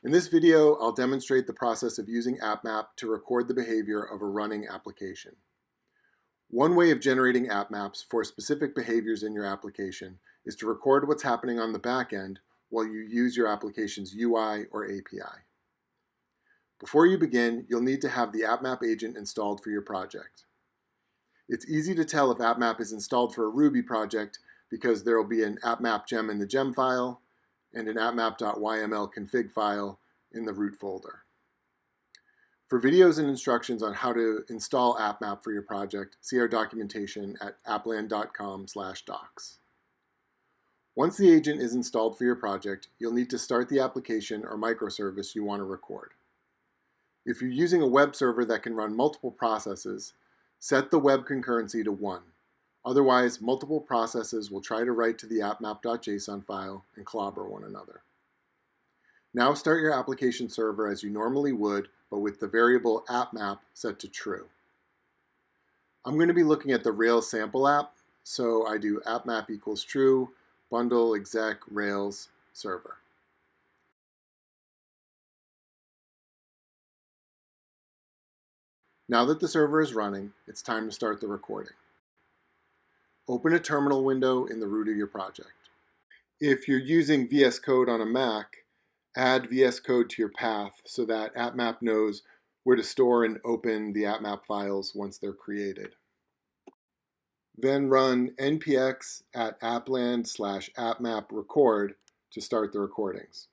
In this video, I'll demonstrate the process of using AppMap to record the behavior of a running application. One way of generating app maps for specific behaviors in your application is to record what's happening on the back end while you use your application's UI or API. Before you begin, you'll need to have the AppMap agent installed for your project. It's easy to tell if AppMap is installed for a Ruby project because there will be an AppMap gem in the gem file and an appmap.yml config file in the root folder. For videos and instructions on how to install AppMap for your project, see our documentation at appland.com/docs. Once the agent is installed for your project, you'll need to start the application or microservice you want to record. If you're using a web server that can run multiple processes, set the web concurrency to 1. Otherwise, multiple processes will try to write to the appmap.json file and clobber one another. Now start your application server as you normally would, but with the variable AppMap set to true. I'm going to be looking at the Rails sample app, so I do AppMap equals true, bundle exec Rails server. Now that the server is running, it's time to start the recording. Open a terminal window in the root of your project. If you're using VS Code on a Mac, add VS Code to your path so that AppMap knows where to store and open the AppMap files once they're created. Then run npx at appland/appmaprecord to start the recordings.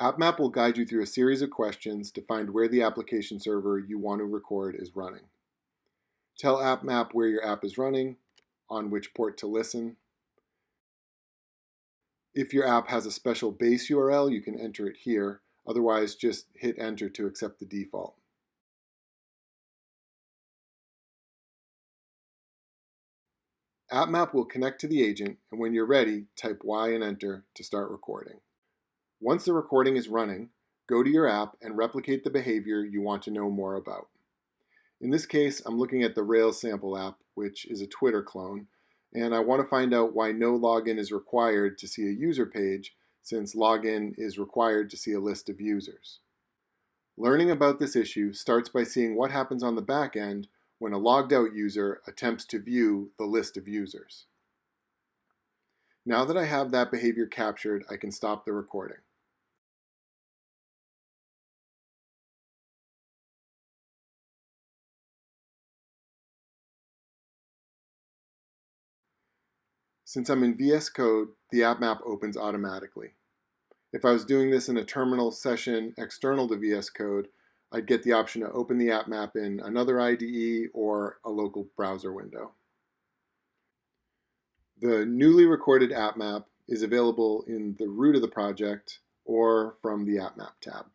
AppMap will guide you through a series of questions to find where the application server you want to record is running. Tell AppMap where your app is running, on which port to listen. If your app has a special base URL, you can enter it here. Otherwise, just hit enter to accept the default. AppMap will connect to the agent, and when you're ready, type Y and enter to start recording. Once the recording is running, go to your app and replicate the behavior you want to know more about. In this case, I'm looking at the Rails sample app, which is a Twitter clone, and I want to find out why no login is required to see a user page, since login is required to see a list of users. Learning about this issue starts by seeing what happens on the back end when a logged out user attempts to view the list of users. Now that I have that behavior captured, I can stop the recording. Since I'm in VS Code, the AppMap opens automatically. If I was doing this in a terminal session external to VS Code, I'd get the option to open the AppMap in another IDE or a local browser window. The newly recorded AppMap is available in the root of the project or from the AppMap tab.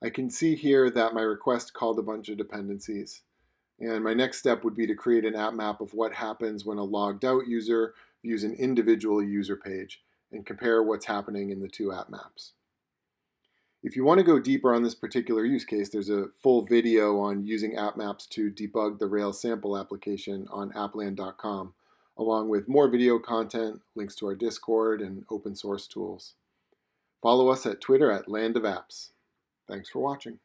I can see here that my request called a bunch of dependencies. And my next step would be to create an app map of what happens when a logged out user views an individual user page and compare what's happening in the two app maps. If you want to go deeper on this particular use case, there's a full video on using app maps to debug the Rails sample application on appland.com, along with more video content, links to our Discord, and open source tools. Follow us at Twitter at Land of Apps. Thanks for watching.